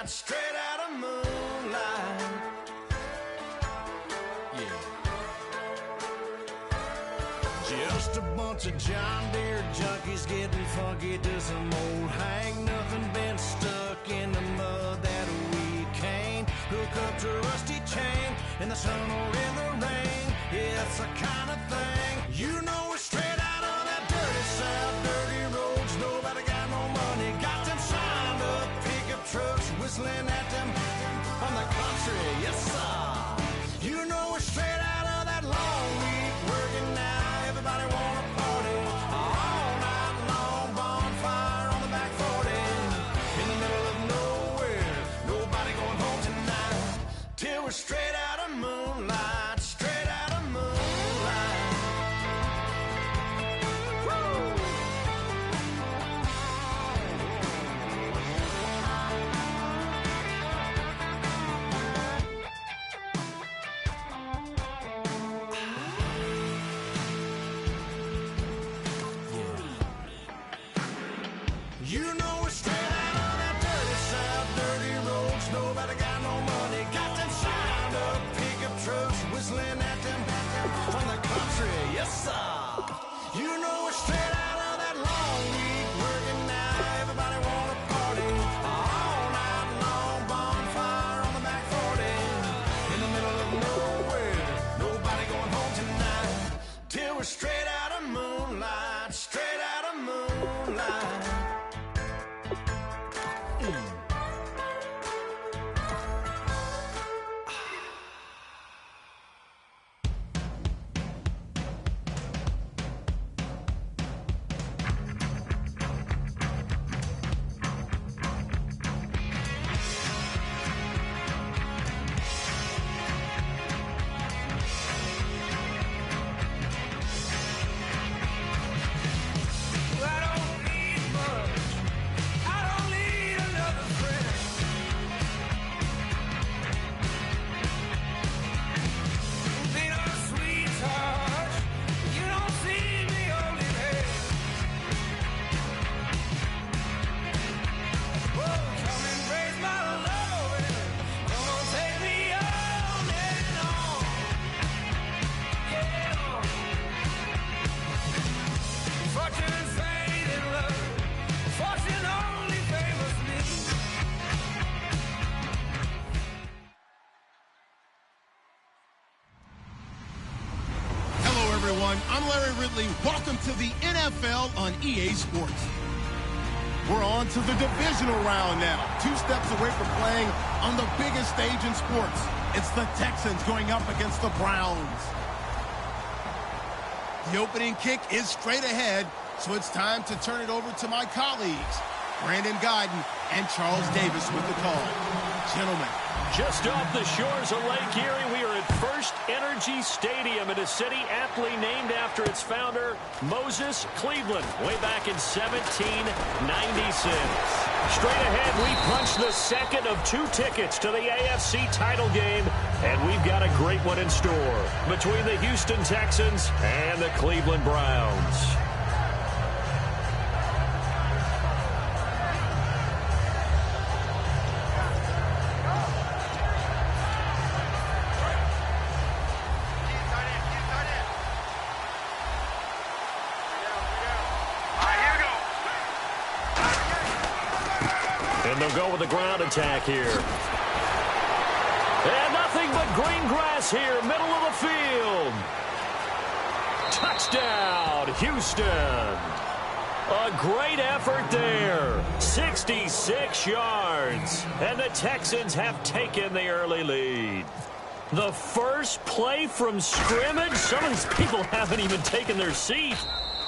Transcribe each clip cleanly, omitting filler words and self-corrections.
straight out of moonlight. Yeah. Just a bunch of John Deere junkies getting funky to some old hang nothing, been stuck in the mud that we can't hook up to a rusty chain in the sun or in the rain. Yeah, it's the kind of thing, you know, we're straight out of that dirty south, dirty roads, nobody got no money, got them signed up pickup trucks whistling at them from the country. Yes sir, you know, we're straight out of that long week working now, everybody wanna party all night long, bonfire on the back 40 in the middle of nowhere, nobody going home tonight till we're straight out of moonlight, straight out of moonlight. Woo! You know, we're straight out of that dirty south, dirty roads, nobody got no money, got them signed up pickup trucks whistling at them from the country. Yes sir, you know, we're straight out of that long week working now, everybody wanna party all night long, bonfire on the back 40 in the middle of nowhere, nobody going home tonight till we're straight out of moonlight, straight out of moonlight. I'm Larry Ridley. Welcome to the NFL on EA Sports. We're on to the divisional round now. 2 steps away from playing on the biggest stage in sports. It's the Texans going up against the Browns. The opening kick is straight ahead, so it's time to turn it over to my colleagues, Brandon Guyton and Charles Davis with the call. Gentlemen. Just off the shores of Lake Erie, we are at First Energy Stadium in a city aptly named after its founder, Moses Cleveland, way back in 1796. Straight ahead, we punch the second of 2 tickets to the AFC title game, and we've got a great one in store between the Houston Texans and the Cleveland Browns. And they'll go with the ground attack here. And nothing but green grass here, middle of the field. Touchdown, Houston. A great effort there. 66 yards. And the Texans have taken the early lead. The first play from scrimmage. Some of these people haven't even taken their seat.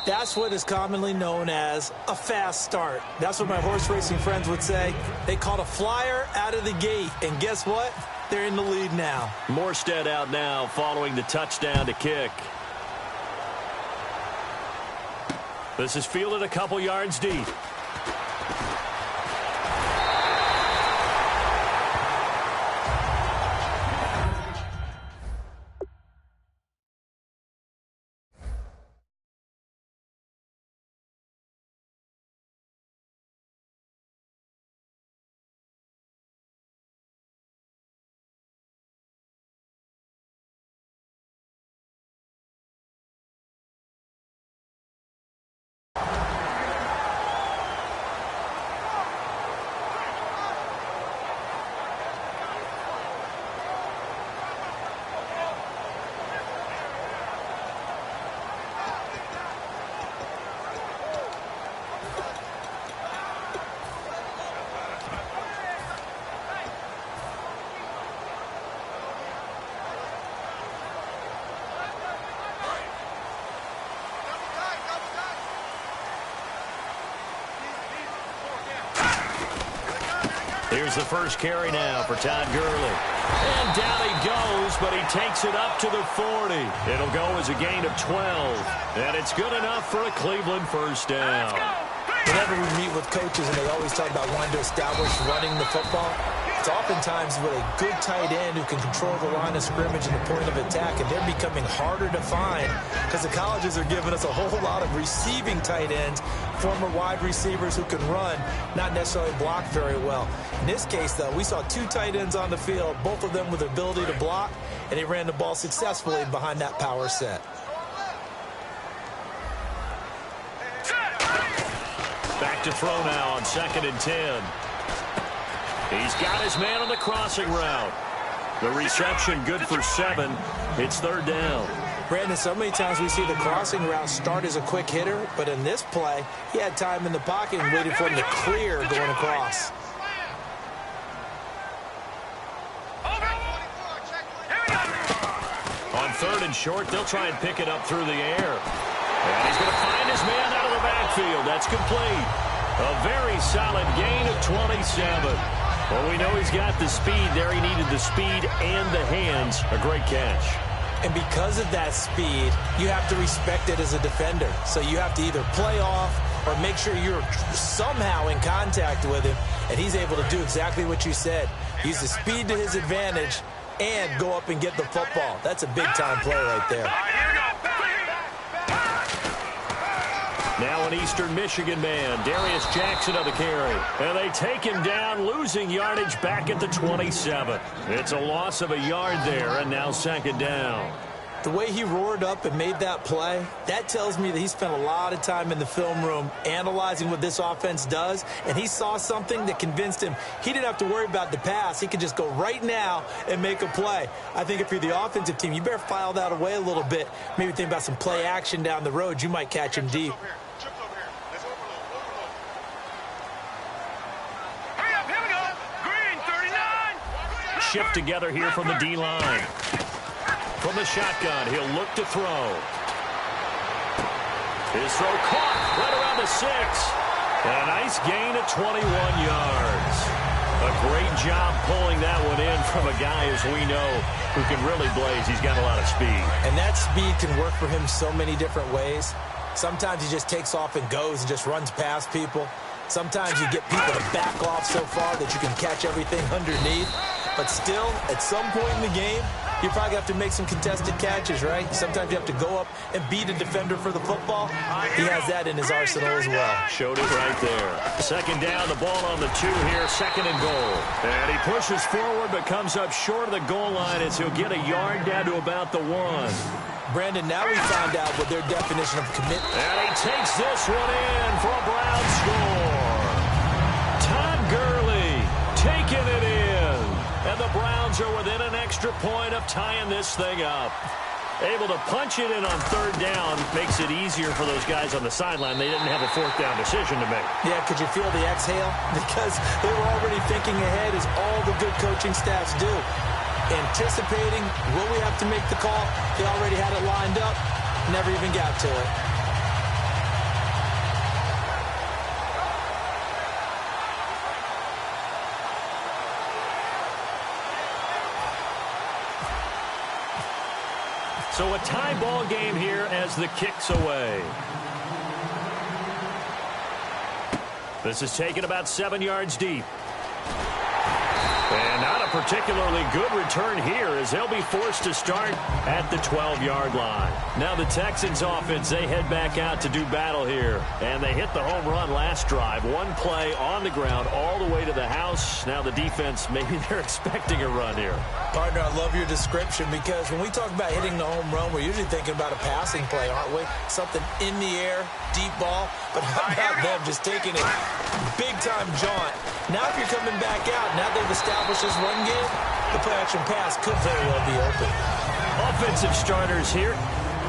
That's what is commonly known as a fast start. That's what my horse racing friends would say. They caught a flyer out of the gate, and guess what? They're in the lead now. Morstead out now following the touchdown to kick. This is fielded a couple yards deep. Here's the first carry now for Todd Gurley. And down he goes, but he takes it up to the 40. It'll go as a gain of 12. And it's good enough for a Cleveland first down. Whenever we meet with coaches and they always talk about wanting to establish running the football, it's oftentimes with a good tight end who can control the line of scrimmage and the point of attack, and they're becoming harder to find because the colleges are giving us a whole lot of receiving tight ends, former wide receivers who can run, not necessarily block very well. In this case, though, we saw two tight ends on the field, both of them with the ability to block, and they ran the ball successfully behind that power set. Back to throw now on 2nd and 10. He's got his man on the crossing route. The reception good for 7. It's 3rd down. Brandon, so many times we see the crossing route start as a quick hitter, but in this play, he had time in the pocket and waited for him to clear going across. On 3rd and short, they'll try and pick it up through the air. And he's going to find his man out of the backfield. That's complete. A very solid gain of 27. Well, we know he's got the speed there. He needed the speed and the hands. A great catch. And because of that speed, you have to respect it as a defender. So you have to either play off or make sure you're somehow in contact with him. And he's able to do exactly what you said. Use the speed to his advantage and go up and get the football. That's a big-time play right there. Now an Eastern Michigan man, Darius Jackson on the carry. And they take him down, losing yardage back at the 27. It's a loss of a yard there, and now 2nd down. The way he roared up and made that play, that tells me that he spent a lot of time in the film room analyzing what this offense does, and he saw something that convinced him he didn't have to worry about the pass. He could just go right now and make a play. I think if you're the offensive team, you better file that away a little bit. Maybe think about some play action down the road. You might catch him deep. Shift together here from the D-line. From the shotgun, he'll look to throw. His throw caught right around the 6. And a nice gain of 21 yards. A great job pulling that one in from a guy, as we know, who can really blaze. He's got a lot of speed. And that speed can work for him so many different ways. Sometimes he just takes off and goes and just runs past people. Sometimes you get people to back off so far that you can catch everything underneath. But still, at some point in the game, you probably have to make some contested catches, right? Sometimes you have to go up and beat a defender for the football. He has that in his arsenal as well. Showed it right there. 2nd down, the ball on the 2 here, 2nd and goal. And he pushes forward but comes up short of the goal line as he'll get a yard down to about the 1. Brandon, now we found out what their definition of commitment. And he takes this one in for a Brown score. Todd Gurley taking it in. And the Browns are within an extra point of tying this thing up. Able to punch it in on 3rd down makes it easier for those guys on the sideline. They didn't have a 4th down decision to make. Yeah, could you feel the exhale? Because they were already thinking ahead, as all the good coaching staffs do. Anticipating, will we have to make the call? They already had it lined up, never even got to it. So a tie ball game here as the kick's away. This is taken about 7 yards deep. And not a particularly good return here as they'll be forced to start at the 12-yard line. Now the Texans offense, they head back out to do battle here. And they hit the home run last drive. One play on the ground all the way to the house. Now the defense, maybe they're expecting a run here. Partner, I love your description because when we talk about hitting the home run, we're usually thinking about a passing play, aren't we? Something in the air, deep ball. But how about them just taking it big-time jaunt? Now if you're coming back out, now they've established this run game, the play-action pass could very well be open. Offensive starters here.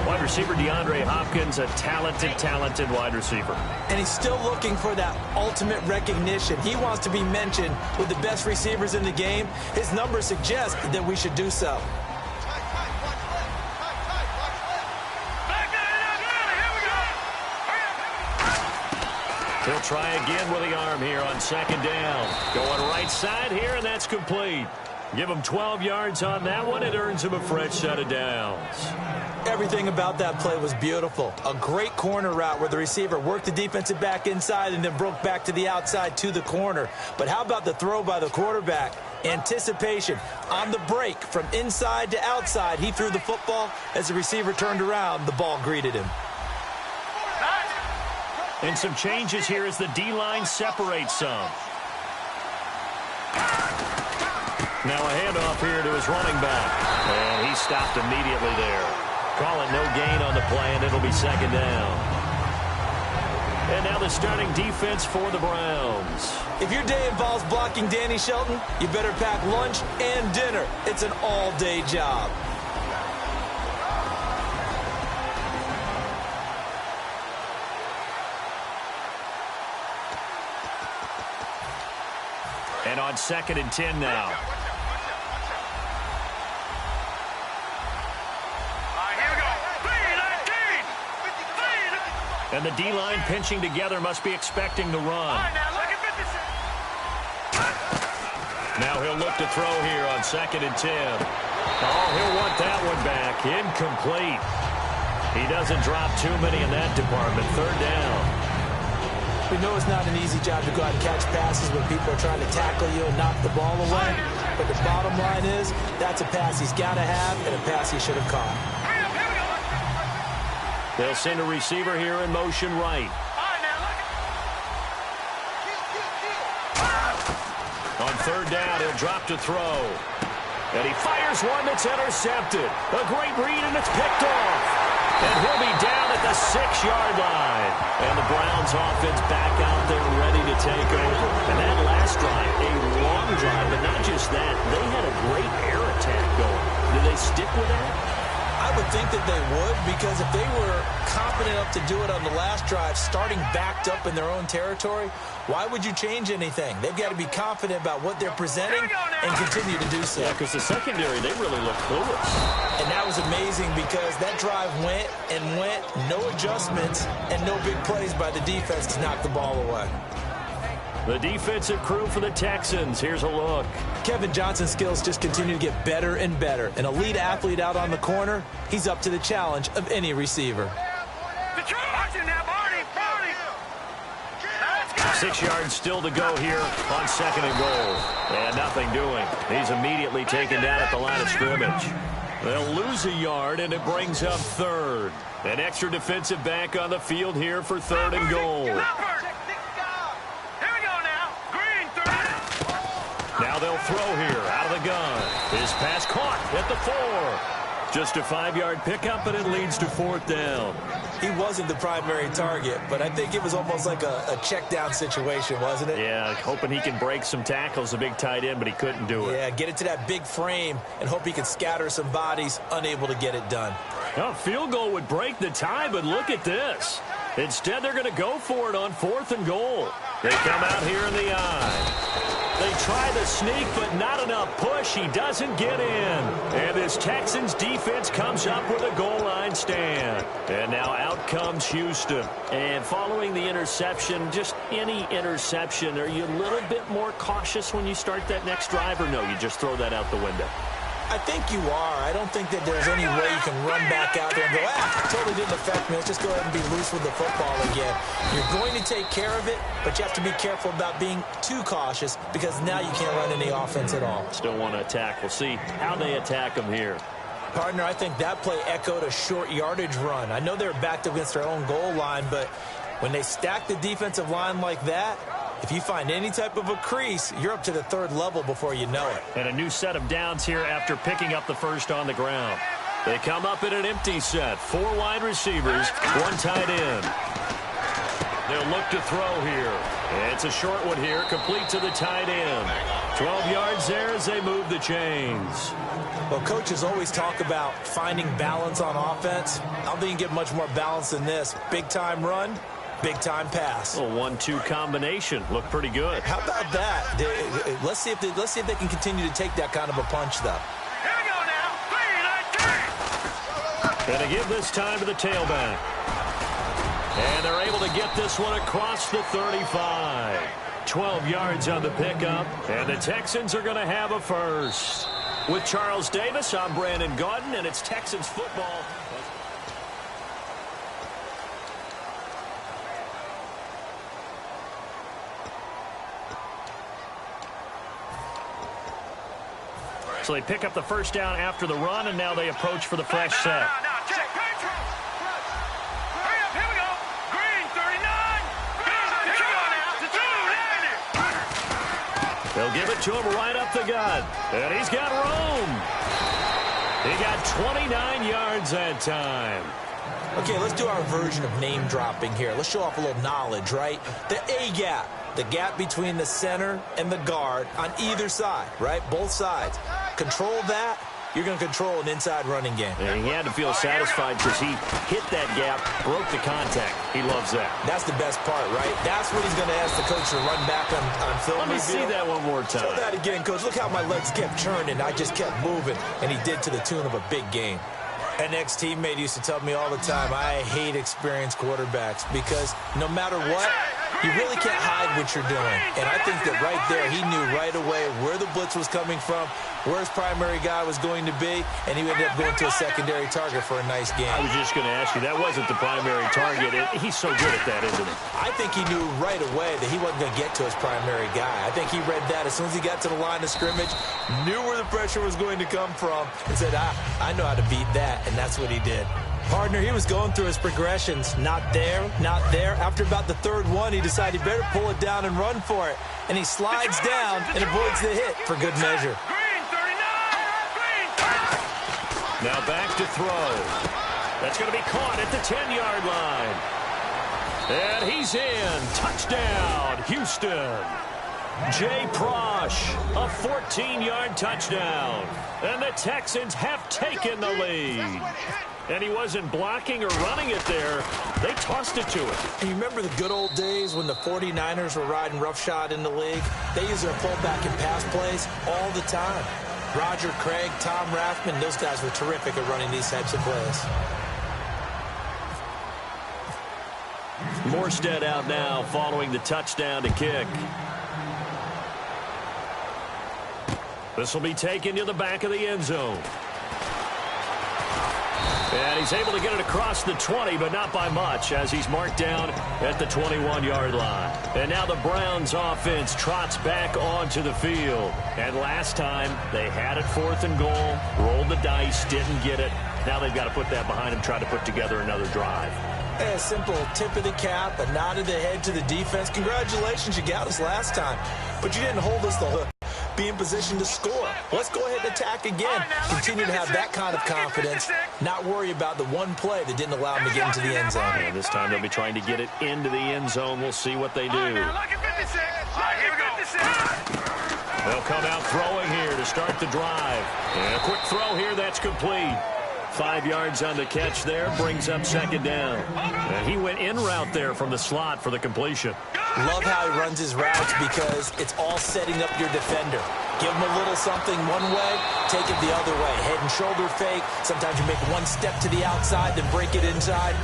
Wide receiver DeAndre Hopkins, a talented wide receiver. And he's still looking for that ultimate recognition. He wants to be mentioned with the best receivers in the game. His numbers suggest that we should do so. He'll try again with the arm here on second down. Going right side here, and that's complete. Give him 12 yards on that one. It earns him a fresh set of downs. Everything about that play was beautiful. A great corner route where the receiver worked the defensive back inside and then broke back to the outside to the corner. But how about the throw by the quarterback? Anticipation on the break from inside to outside. He threw the football. As the receiver turned around, the ball greeted him. And some changes here as the D-line separates some. Now a handoff here to his running back. And he stopped immediately there. Call it no gain on the play, and it'll be second down. And now the starting defense for the Browns. If your day involves blocking Danny Shelton, you better pack lunch and dinner. It's an all-day job. And on 2nd and 10 now. And the D-line pinching together must be expecting the run. Now he'll look to throw here on 2nd and 10. Oh, he'll want that one back. Incomplete. He doesn't drop too many in that department. 3rd down. We know it's not an easy job to go out and catch passes when people are trying to tackle you and knock the ball away. But the bottom line is, that's a pass he's got to have and a pass he should have caught. They'll send a receiver here in motion right. On 3rd down, he'll drop to throw. And he fires one that's intercepted. A great read, and it's picked off. And he'll be down at the 6-yard line. And the Browns offense back out there ready to take over. And that last drive, a long drive, but not just that. They had a great air attack going. Do they stick with that? I would think that they would, because if they were confident enough to do it on the last drive, starting backed up in their own territory, why would you change anything? They've got to be confident about what they're presenting and continue to do so. Yeah, because the secondary, they really look clueless. And that was amazing because that drive went and went, no adjustments, and no big plays by the defense to knock the ball away. The defensive crew for the Texans. Here's a look. Kevin Johnson's skills just continue to get better and better. An elite athlete out on the corner, he's up to the challenge of any receiver. 6 yards still to go here on 2nd and goal. And nothing doing. He's immediately taken down at the line of scrimmage. They'll lose a yard, and it brings up 3rd. An extra defensive back on the field here for 3rd and goal. Now they'll throw here out of the gun. His pass caught at the 4. Just a 5-yard pickup, and it leads to 4th down. He wasn't the primary target, but I think it was almost like a check down situation, wasn't it? Yeah, hoping he can break some tackles, a big tight end, but he couldn't do it. Yeah, get it to that big frame and hope he can scatter some bodies, unable to get it done. A field goal would break the tie, but look at this. Instead, they're going to go for it on 4th and goal. They come out here in the eye. They try the sneak, but not enough push. He doesn't get in. And this Texans defense comes up with a goal line stand. And now out comes Houston. And following the interception, just any interception, are you a little bit more cautious when you start that next drive, or no, you just throw that out the window? I think you are. I don't think that there's any way you can run back out there and go, totally didn't affect me. Let's just go ahead and be loose with the football again. You're going to take care of it, but you have to be careful about being too cautious because now you can't run any offense at all. Still want to attack. We'll see how they attack them here. Partner, I think that play echoed a short yardage run. I know they're backed up against their own goal line, but when they stack the defensive line like that, if you find any type of a crease, you're up to the 3rd level before you know it. And a new set of downs here after picking up the first on the ground. They come up in an empty set. 4 wide receivers, 1 tight end. They'll look to throw here. It's a short one here, complete to the tight end. 12 yards there as they move the chains. Well, coaches always talk about finding balance on offense. I don't think you can get much more balance than this. Big-time run, big-time pass. A 1-2 combination. Looked pretty good. How about that? Let's see if they can continue to take that kind of a punch, though. Here we go now. 3, 19. Gonna give this time to the tailback. And they're able to get this one across the 35. 12 yards on the pickup, and the Texans are going to have a first. With Charles Davis, I'm Brandon Gaudin, and it's Texans football. So they pick up the first down after the run, and now they approach for the fresh set. They'll give it to him right up the gut. And he's got room. He got 29 yards that time. Okay, let's do our version of name dropping here. Let's show off a little knowledge, right? The A-gap. The gap between the center and the guard on either side, right? Both sides. Control that, you're going to control an inside running game. And he had to feel satisfied because he hit that gap, broke the contact. He loves that. That's the best part, right? That's what he's going to ask the coach to run back on film. Let me see that one more time. Show that again, coach. Look how my legs kept turning. I just kept moving, and he did to the tune of a big game. An ex-teammate used to tell me all the time, I hate experienced quarterbacks because no matter what, you really can't hide what you're doing. And I think that right there, he knew right away where the blitz was coming from, where his primary guy was going to be, and he ended up going to a secondary target for a nice game. I was just going to ask you, that wasn't the primary target. He's so good at that, isn't he? I think he knew right away that he wasn't going to get to his primary guy. I think he read that as soon as he got to the line of scrimmage, knew where the pressure was going to come from, and said, I know how to beat that, and that's what he did. Partner, he was going through his progressions. Not there, not there. After about the third one, he decided he better pull it down and run for it. And he slides down and avoids the hit for good measure. Now back to throw. That's going to be caught at the 10-yard line. And he's in. Touchdown, Houston. Jay Prosh, a 14-yard touchdown. And the Texans have taken the lead. And he wasn't blocking or running it there. They tossed it to him. And you remember the good old days when the 49ers were riding roughshod in the league? They used their fullback in pass plays all the time. Roger Craig, Tom Rathman, those guys were terrific at running these types of plays. Morstead out now following the touchdown to kick. This will be taken to the back of the end zone. And he's able to get it across the 20, but not by much, as he's marked down at the 21-yard line. And now the Browns offense trots back onto the field. And last time, they had it 4th and goal, rolled the dice, didn't get it. Now they've got to put that behind them, try to put together another drive. A simple tip of the cap, a nod of the head to the defense. Congratulations, you got us last time, but you didn't hold us the hook. Be in position to score. Let's go ahead and attack again. Continue to have that kind of confidence. Not worry about the one play that didn't allow them to get into the end zone. And this time they'll be trying to get it into the end zone. We'll see what they do. They'll come out throwing here to start the drive. And a quick throw here, that's complete. 5 yards on the catch there, brings up 2nd down. And he went in route there from the slot for the completion. Love how he runs his routes because it's all setting up your defender. Give him a little something one way, take it the other way. Head and shoulder fake. Sometimes you make one step to the outside, then break it inside.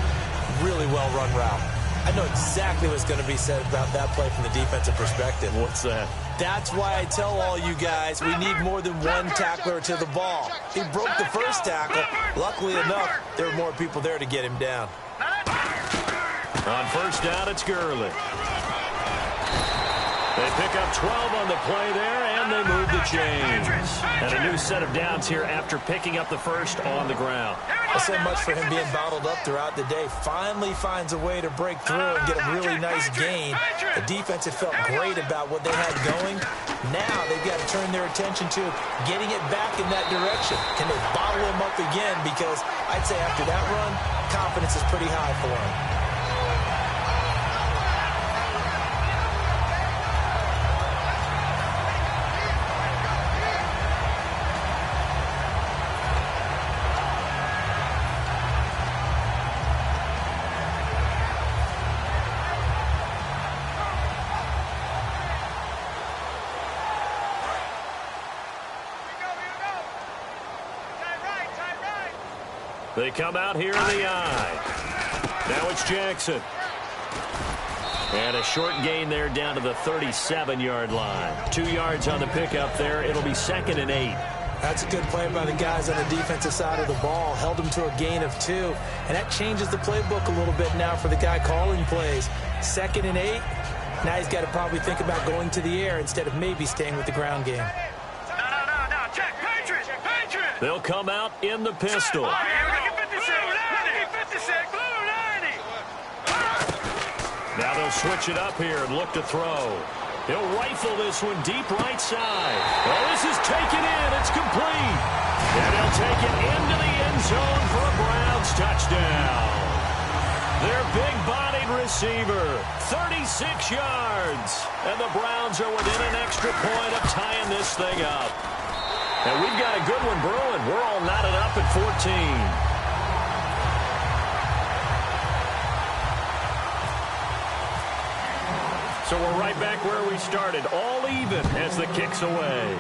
Really well run route. I know exactly what's going to be said about that play from the defensive perspective. What's that? That's why I tell all you guys we need more than one tackler to the ball. He broke the first tackle. Luckily enough, there were more people there to get him down. On 1st down, it's Gurley. They pick up 12 on the play there, and they move the chains. And a new set of downs here after picking up the first on the ground. So much for him being bottled up throughout the day. Finally finds a way to break through and get a really nice gain. The defense had felt great about what they had going. Now they've got to turn their attention to getting it back in that direction. Can they bottle him up again? Because I'd say after that run, confidence is pretty high for him. They come out here in the eye. Now it's Jackson. And a short gain there down to the 37-yard line. 2 yards on the pickup there. It'll be 2nd and 8. That's a good play by the guys on the defensive side of the ball. Held them to a gain of 2. And that changes the playbook a little bit now for the guy calling plays. 2nd and 8. Now he's got to probably think about going to the air instead of maybe staying with the ground game. No. Check. Patriots. They'll come out in the pistol. Now they'll switch it up here and look to throw. He'll rifle this one deep right side. Oh, this is taken in. It's complete. And he'll take it into the end zone for a Browns touchdown. Their big-bodied receiver, 36 yards. And the Browns are within an extra point of tying this thing up. And we've got a good one brewing. We're all knotted up at 14. So we're right back where we started, all even as the kick's away.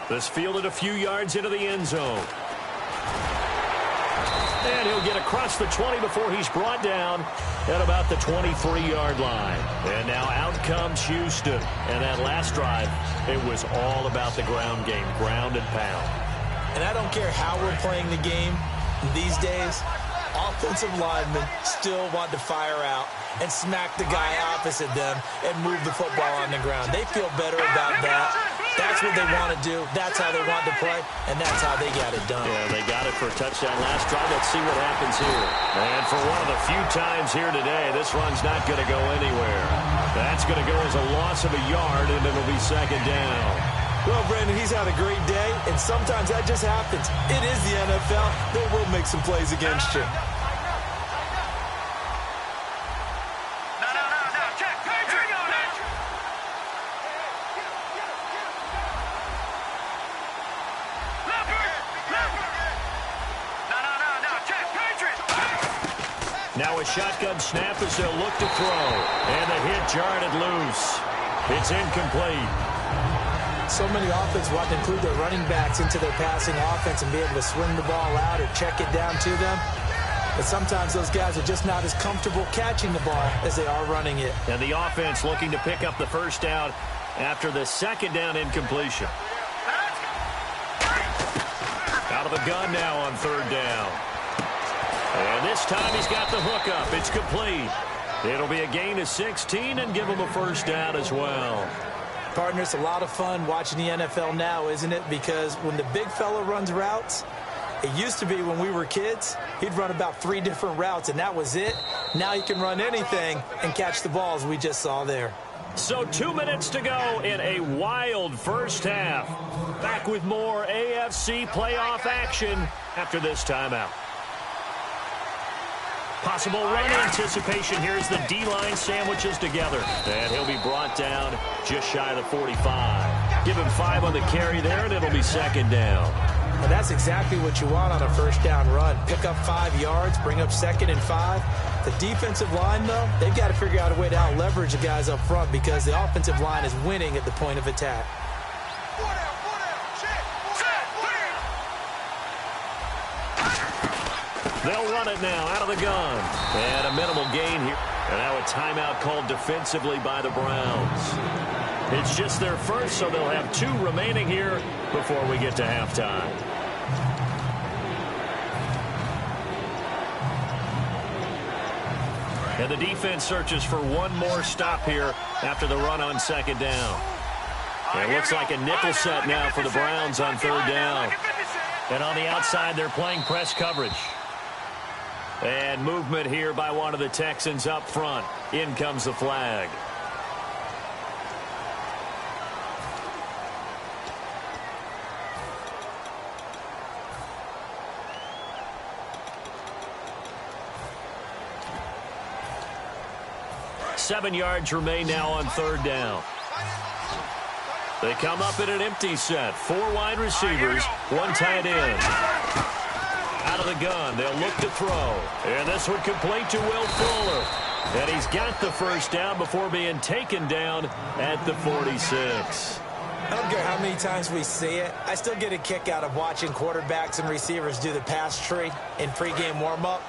This fielded a few yards into the end zone. And he'll get across the 20 before he's brought down at about the 23-yard line. And now out comes Houston. And that last drive, it was all about the ground game, ground and pound. And I don't care how we're playing the game these days, offensive linemen still want to fire out and smack the guy opposite them and move the football on the ground. They feel better about that. That's what they want to do. That's how they want to play, and that's how they got it done. Yeah, they got it for a touchdown last drive. Let's see what happens here. And for one of the few times here today, this run's not going to go anywhere. That's going to go as a loss of a yard, and it'll be 2nd down. Well, Brandon, he's had a great day, and sometimes that just happens. It is the NFL. They will make some plays against you. Now a shotgun snap as they'll look to throw. And the hit jarred it loose. It's incomplete. So many offenses want to include their running backs into their passing offense and be able to swing the ball out or check it down to them. But sometimes those guys are just not as comfortable catching the ball as they are running it. And the offense looking to pick up the first down after the 2nd down incompletion. Out of the gun now on 3rd down. And this time he's got the hook up. It's complete. It'll be a gain of 16 and give him a first down as well. Partner, it's a lot of fun watching the NFL now, isn't it? Because when the big fella runs routes, it used to be when we were kids, he'd run about 3 different routes, and that was it. Now he can run anything and catch the balls we just saw there. So 2 minutes to go in a wild first half. Back with more AFC playoff action after this timeout. Possible run anticipation here as the D-line sandwiches together. And he'll be brought down just shy of the 45. Give him 5 on the carry there, and it'll be 2nd down. And that's exactly what you want on a first down run. Pick up 5 yards, bring up 2nd and 5. The defensive line, though, they've got to figure out a way to out-leverage the guys up front because the offensive line is winning at the point of attack. They'll run it now out of the gun. And a minimal gain here. And now a timeout called defensively by the Browns. It's just their first, so they'll have 2 remaining here before we get to halftime. And the defense searches for one more stop here after the run on 2nd down. And it looks like a nickel set now for the Browns on 3rd down. And on the outside, they're playing press coverage. And movement here by one of the Texans up front. In comes the flag. Seven yards remain now on 3rd down. They come up in an empty set. 4 wide receivers, 1 tight end. Out of the gun, they'll look to throw. And this one complete to Will Fuller. And he's got the first down before being taken down at the 46. I don't care how many times we see it. I still get a kick out of watching quarterbacks and receivers do the pass tree in pregame warm-up.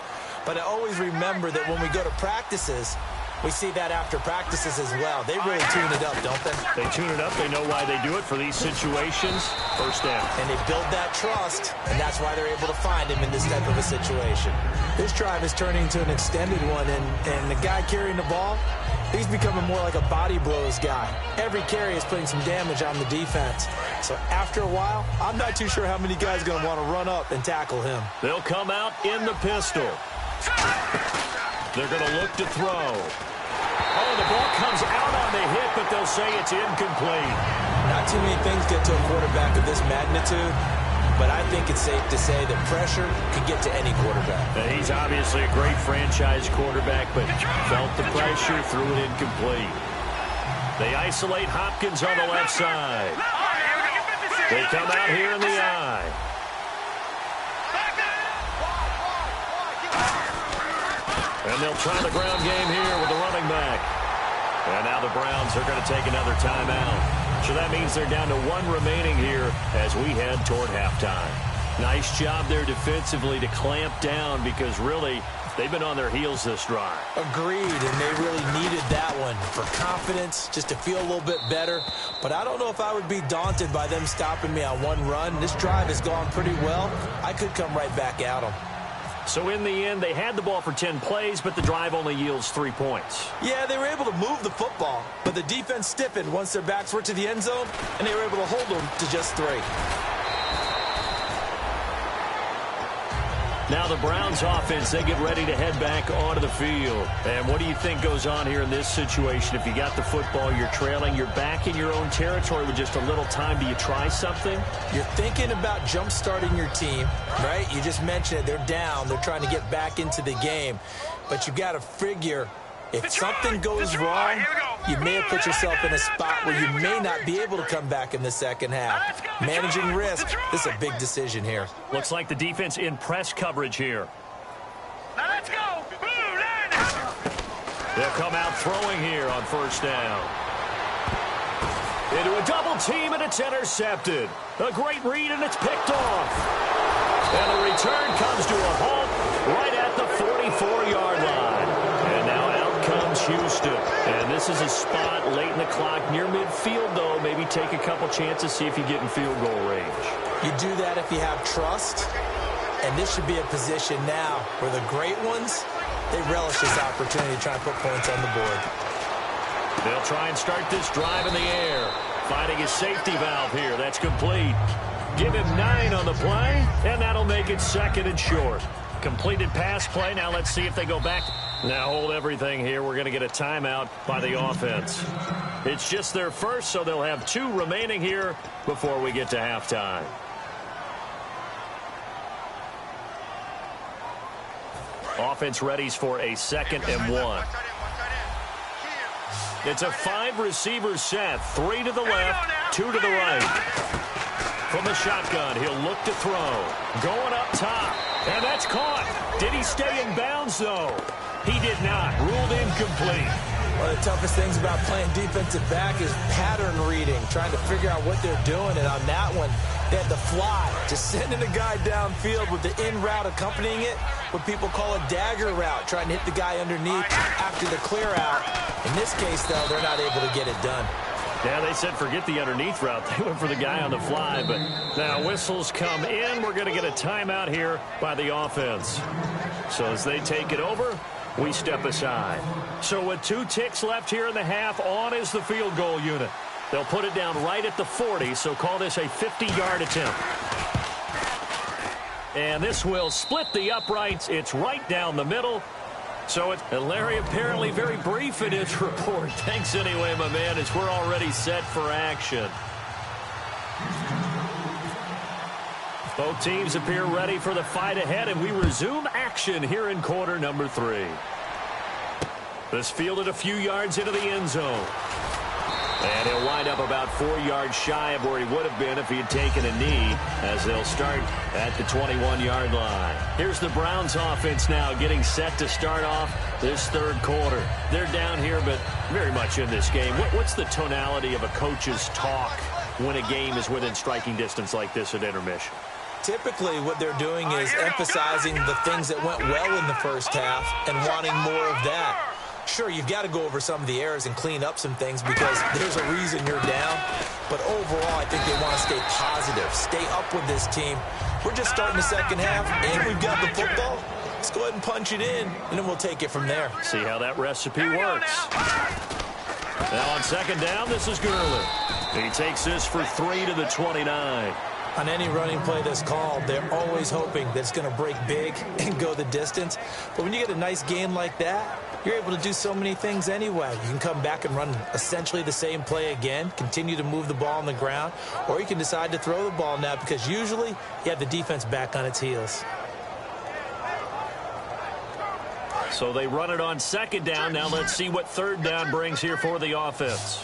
But I always remember that when we go to practices, we see that after practices as well. They really tune it up, don't they? They tune it up. They know why they do it for these situations. First down. And they build that trust, and that's why they're able to find him in this type of a situation. This drive is turning into an extended one, and the guy carrying the ball, he's becoming more like a body blows guy. Every carry is putting some damage on the defense. So after a while, I'm not too sure how many guys are going to want to run up and tackle him. They'll come out in the pistol. They're going to look to throw. Oh, the ball comes out on the hit, but they'll say it's incomplete. Not too many things get to a quarterback of this magnitude, but I think it's safe to say that pressure can get to any quarterback. He's obviously a great franchise quarterback, but felt the pressure, threw it incomplete. They isolate Hopkins on the left side. They come out here in the eye. And they'll try the ground game here with the running back. And now the Browns are going to take another timeout. So that means they're down to one remaining here as we head toward halftime. Nice job there defensively to clamp down because really they've been on their heels this drive. Agreed, and they really needed that one for confidence, just to feel a little bit better. But I don't know if I would be daunted by them stopping me on one run. This drive has gone pretty well. I could come right back at them. So in the end, they had the ball for 10 plays, but the drive only yields 3 points. Yeah, they were able to move the football, but the defense stiffened once their backs were to the end zone, and they were able to hold them to just 3. Now the Browns offense, they get ready to head back onto the field. And what do you think goes on here in this situation? If you got the football, you're trailing, you're back in your own territory with just a little time. Do you try something? You're thinking about jump-starting your team, right? You just mentioned it. They're down. They're trying to get back into the game. But you got to figure, if something goes wrong, you may have put yourself in a spot where you may not be able to come back in the second half. Managing risk, this is a big decision here. Looks like the defense in press coverage here. Now let's go. They'll come out throwing here on first down. Into a double team, and it's intercepted. A great read, and it's picked off. And the return comes to a halt right at the 44-yard line. And now out comes Houston. And this is a spot late in the clock near midfield, though. Maybe take a couple chances, see if you get in field goal range. You do that if you have trust. And this should be a position now where the great ones, they relish this opportunity to try and put points on the board. They'll try and start this drive in the air. Finding his safety valve here. That's complete. Give him 9 on the play, and that'll make it second and short. Completed pass play. Now let's see if they go back. Now hold everything here. We're going to get a timeout by the offense. It's just their first, so they'll have 2 remaining here before we get to halftime. Offense readies for a 2nd and 1. It's a 5-receiver set. 3 to the left, 2 to the right. From the shotgun, he'll look to throw. Going up top, and that's caught. Did he stay in bounds, though? He did not. Ruled incomplete. One of the toughest things about playing defensive back is pattern reading, trying to figure out what they're doing. And on that one, they had the fly, just sending a guy downfield with the in route accompanying it, what people call a dagger route, trying to hit the guy underneath after the clear out. In this case, though, they're not able to get it done. Yeah, they said forget the underneath route. They went for the guy on the fly, but now whistles come in. We're going to get a timeout here by the offense. So as they take it over, we step aside. So with 2 ticks left here in the half, on is the field goal unit. They'll put it down right at the 40, so call this a 50-yard attempt. And this will split the uprights. It's right down the middle. So it's Larry apparently very brief in his report. Thanks anyway, my man, as we're already set for action. Both teams appear ready for the fight ahead, and we resume action here in quarter number 3. This fielded a few yards into the end zone. And he'll wind up about 4 yards shy of where he would have been if he had taken a knee, as they'll start at the 21-yard line. Here's the Browns offense now getting set to start off this 3rd quarter. They're down here, but very much in this game. What's the tonality of a coach's talk when a game is within striking distance like this at intermission? Typically, what they're doing is emphasizing the things that went well in the first half and wanting more of that. Sure, you've got to go over some of the errors and clean up some things because there's a reason you're down. But overall, I think they want to stay positive, stay up with this team. We're just starting the second half, and we've got the football. Let's go ahead and punch it in, and then we'll take it from there. See how that recipe works. Now on second down, this is Gurley. He takes this for 3 to the 29. On any running play that's called, they're always hoping that it's going to break big and go the distance. But when you get a nice gain like that, you're able to do so many things anyway. You can come back and run essentially the same play again, continue to move the ball on the ground, or you can decide to throw the ball now because usually you have the defense back on its heels. So they run it on second down. Now let's see what third down brings here for the offense.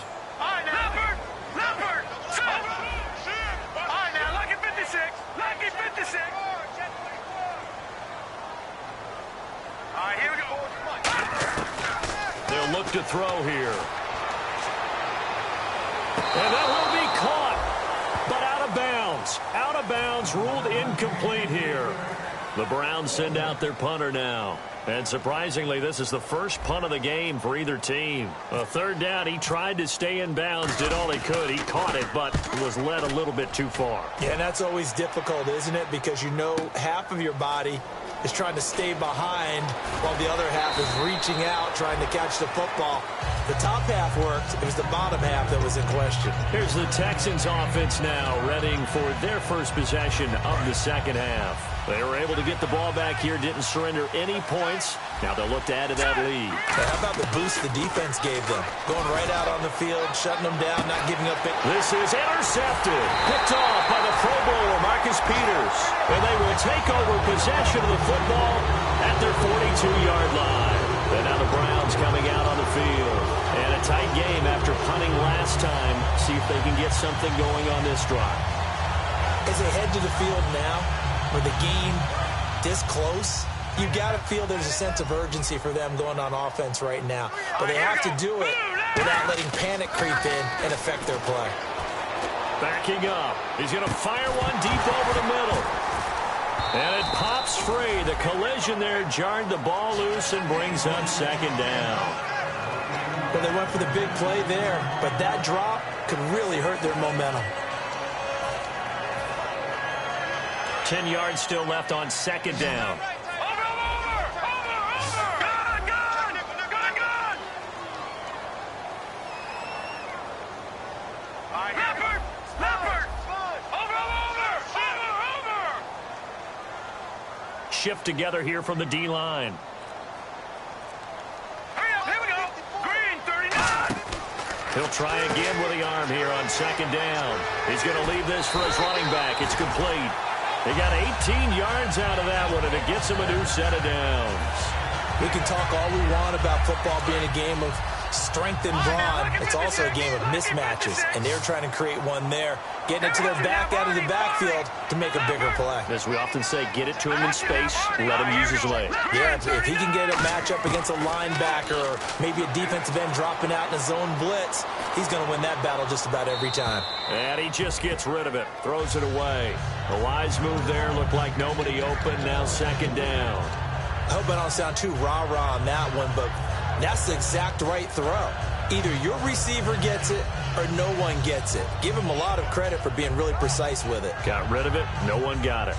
They'll look to throw here. And that will be caught, but out of bounds. Out of bounds, ruled incomplete here. The Browns send out their punter now. And surprisingly, this is the first punt of the game for either team. A third down, he tried to stay in bounds, did all he could. He caught it, but was led a little bit too far. Yeah, and that's always difficult, isn't it? Because you know half of your body is trying to stay behind while the other half is reaching out, trying to catch the football. The top half worked. It was the bottom half that was in question. Here's the Texans offense now, readying for their first possession of the second half. They were able to get the ball back here, didn't surrender any points. Now they'll look to add to that lead. How about the boost the defense gave them? Going right out on the field, shutting them down, not giving up it. This is intercepted. Picked off by the Pro Bowler, Marcus Peters. And they will take over possession of the football at their 42-yard line. And now the Browns coming out on the field. And a tight game after punting last time. See if they can get something going on this drive. As they head to the field now, with the game this close, you've got to feel there's a sense of urgency for them going on offense right now. But they have to do it without letting panic creep in and affect their play. Backing up. He's going to fire one deep over the middle. And it pops free. The collision there jarred the ball loose and brings up second down. Well, they went for the big play there, but that drop could really hurt their momentum. 10 yards still left on second down. Shift together here from the D-line. Here we go. Green, 39. He'll try again with the arm here on second down. He's going to leave this for his running back. It's complete. They got 18 yards out of that one, and it gets him a new set of downs. We can talk all we want about football being a game of strength and brawn. It's also a game of mismatches, and they're trying to create one there, getting it to their back out of the backfield to make a bigger play. As we often say, get it to him in space, let him use his leg. Yeah, if he can get a matchup against a linebacker or maybe a defensive end dropping out in a zone blitz, he's going to win that battle just about every time. And he just gets rid of it, throws it away. The wise move there, looked like nobody open, now second down. I hope I don't sound too rah-rah on that one, but that's the exact right throw. Either your receiver gets it or no one gets it. Give him a lot of credit for being really precise with it. Got rid of it. No one got it.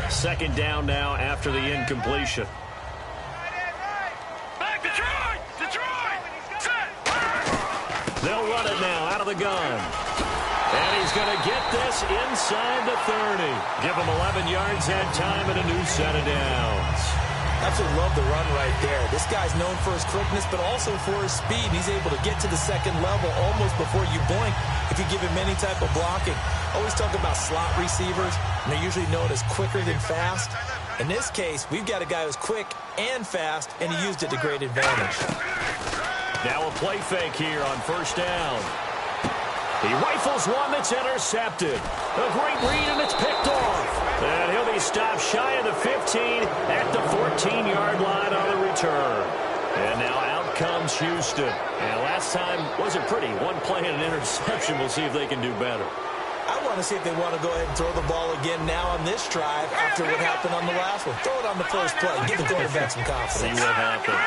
Second down now after the incompletion. Back, Detroit! Detroit! Set! They'll run it now out of the gun. And he's going to get this inside the 30. Give him 11 yards that time and a new set of downs. Absolutely love the run right there. This guy's known for his quickness, but also for his speed. And he's able to get to the second level almost before you blink if you give him any type of blocking. Always talk about slot receivers, and they're usually known as quicker than fast. In this case, we've got a guy who's quick and fast, and he used it to great advantage. Now a play fake here on first down. He rifles one that's intercepted. A great read, and it's picked off. And he'll be stopped shy of the 15 at the 14-yard line on the return. And now out comes Houston. And last time wasn't pretty. One play and an interception. We'll see if they can do better. I want to see if they want to go ahead and throw the ball again now on this drive after what happened on the last one. Throw it on the first play. Give the quarterback some confidence. See what happens.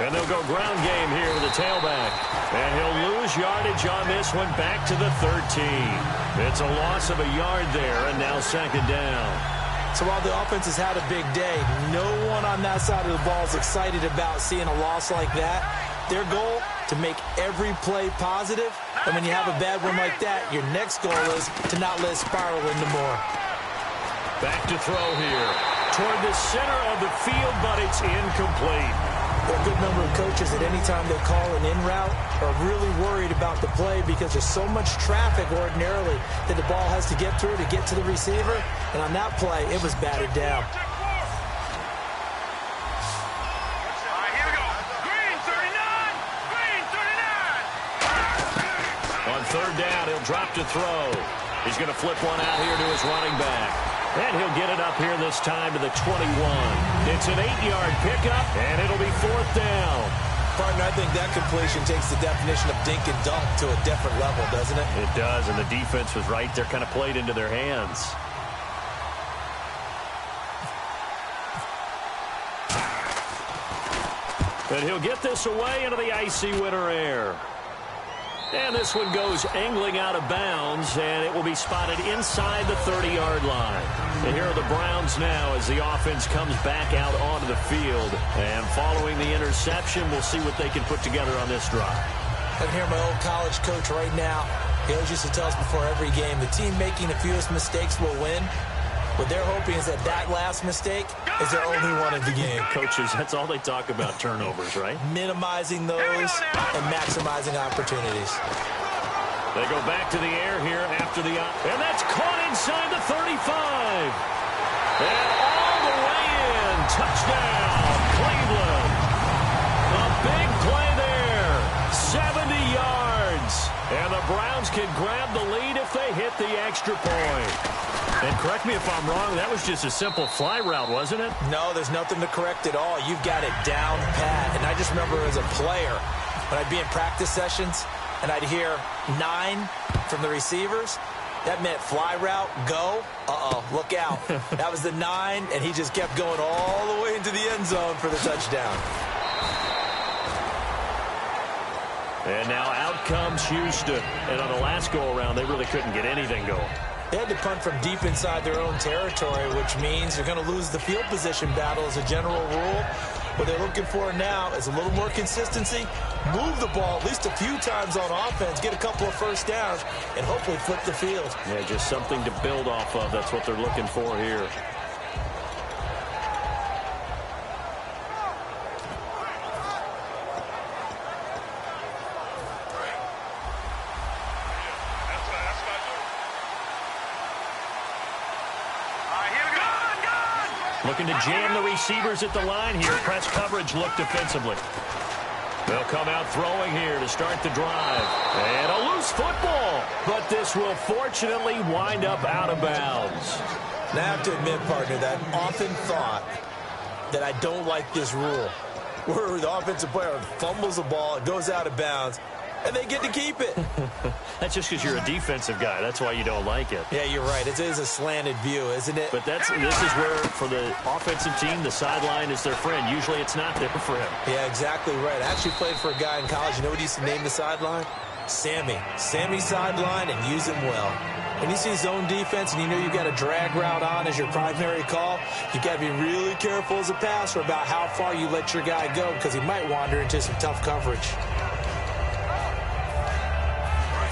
And they'll go ground game here with the tailback. And he'll lose yardage on this one back to the 13. It's a loss of a yard there, and now second down. So while the offense has had a big day, no one on that side of the ball is excited about seeing a loss like that. Their goal, to make every play positive. And when you have a bad one like that, your next goal is to not let it spiral into more. Back to throw here. Toward the center of the field, but it's incomplete. There are a good number of coaches at any time they call an in route are really worried about the play because there's so much traffic ordinarily that the ball has to get through to get to the receiver. And on that play, it was batted down. Here we go. Green 39. Green 39. On third down, he'll drop to throw. He's going to flip one out here to his running back. And he'll get it up here this time to the 21. It's an 8-yard pickup, and it'll be fourth down. Partner, I think that completion takes the definition of dink and dunk to a different level, doesn't it? It does, and the defense was right there, kind of played into their hands. And he'll get this away into the icy winter air. And this one goes angling out of bounds, and it will be spotted inside the 30-yard line. And here are the Browns now as the offense comes back out onto the field. And following the interception, we'll see what they can put together on this drive. I can hear my old college coach right now. He always used to tell us before every game, the team making the fewest mistakes will win. What they're hoping is that last mistake is their only one of the game. Coaches, that's all they talk about, turnovers, right? Minimizing those and maximizing opportunities. They go back to the air here after the... And that's caught inside the 35. And all the way in. Touchdown, Cleveland. A big play there. 70 yards. And the Browns can grab the lead if they hit the extra point. And correct me if I'm wrong, that was just a simple fly route, wasn't it? No, there's nothing to correct at all. You've got it down pat. And I just remember as a player, when I'd be in practice sessions, and I'd hear 9 from the receivers, that meant fly route, go, look out. That was the 9, and he just kept going all the way into the end zone for the touchdown. And now out comes Houston. And on the last go-around, they really couldn't get anything going. They had to punt from deep inside their own territory, which means you're going to lose the field position battle as a general rule. What they're looking for now is a little more consistency, move the ball at least a few times on offense, get a couple of first downs, and hopefully flip the field. Yeah, just something to build off of. That's what they're looking for here. Looking to jam the receivers at the line here. Press coverage look defensively. They'll come out throwing here to start the drive. And a loose football. But this will fortunately wind up out of bounds. Now, I have to admit, partner, that I've often thought that I don't like this rule, where the offensive player fumbles the ball, it goes out of bounds, and they get to keep it. That's just because you're a defensive guy. That's why you don't like it. Yeah, you're right. It is a slanted view, isn't it? But this is where, for the offensive team, the sideline is their friend. Usually it's not there for him. Yeah, exactly right. I actually played for a guy in college. You know what he used to name the sideline? Sammy. Sammy sideline, and use him well. When you see zone defense and you know you've got a drag route on as your primary call, you've got to be really careful as a passer about how far you let your guy go because he might wander into some tough coverage.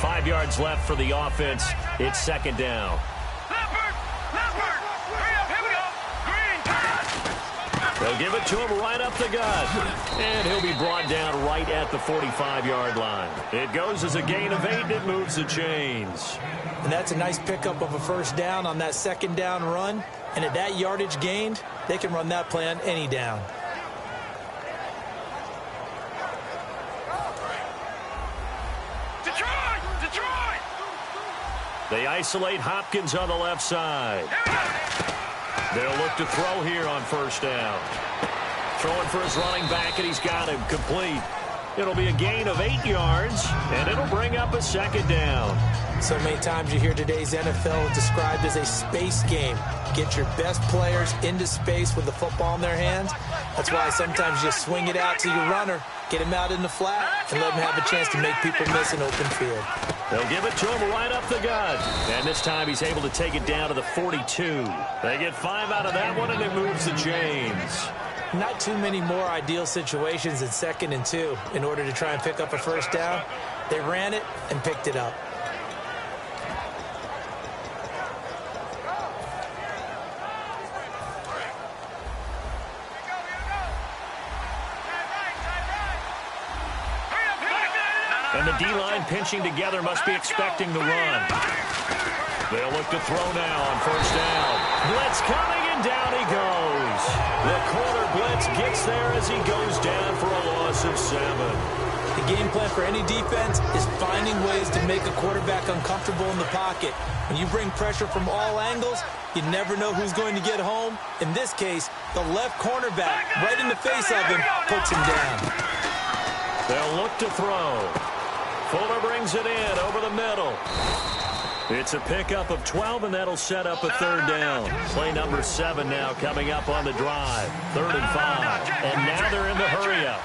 5 yards left for the offense. It's second down. Leopard! Hurry up, here we go! Green! They'll give it to him right up the gut. And he'll be brought down right at the 45-yard line. It goes as a gain of 8, and it moves the chains. And that's a nice pickup of a first down on that second down run. And at that yardage gained, they can run that play on any down. They isolate Hopkins on the left side. They'll look to throw here on first down. Throwing for his running back, and he's got him complete. It'll be a gain of 8 yards, and it'll bring up up a second down. So many times you hear today's NFL described as a space game. Get your best players into space with the football in their hands. That's why sometimes you just swing it out to your runner, get him out in the flat, and let him have a chance to make people miss an open field. They'll give it to him right up the gut. And this time he's able to take it down to the 42. They get 5 out of that one, and it moves to James. Not too many more ideal situations in 2nd and 2 in order to try and pick up a first down. They ran it and picked it up. And the D-line pinching together must be expecting the run. They'll look to throw now on first down. Blitz coming, and down he goes. The corner blitz gets there as he goes down for a loss of 7. The game plan for any defense is finding ways to make a quarterback uncomfortable in the pocket. When you bring pressure from all angles, you never know who's going to get home. In this case, the left cornerback, right in the face of him, puts him down. They'll look to throw. Fuller brings it in over the middle. It's a pickup of 12, and that'll set up a third down. Play number 7 now coming up on the drive. 3rd and 5. And now they're in the hurry-up.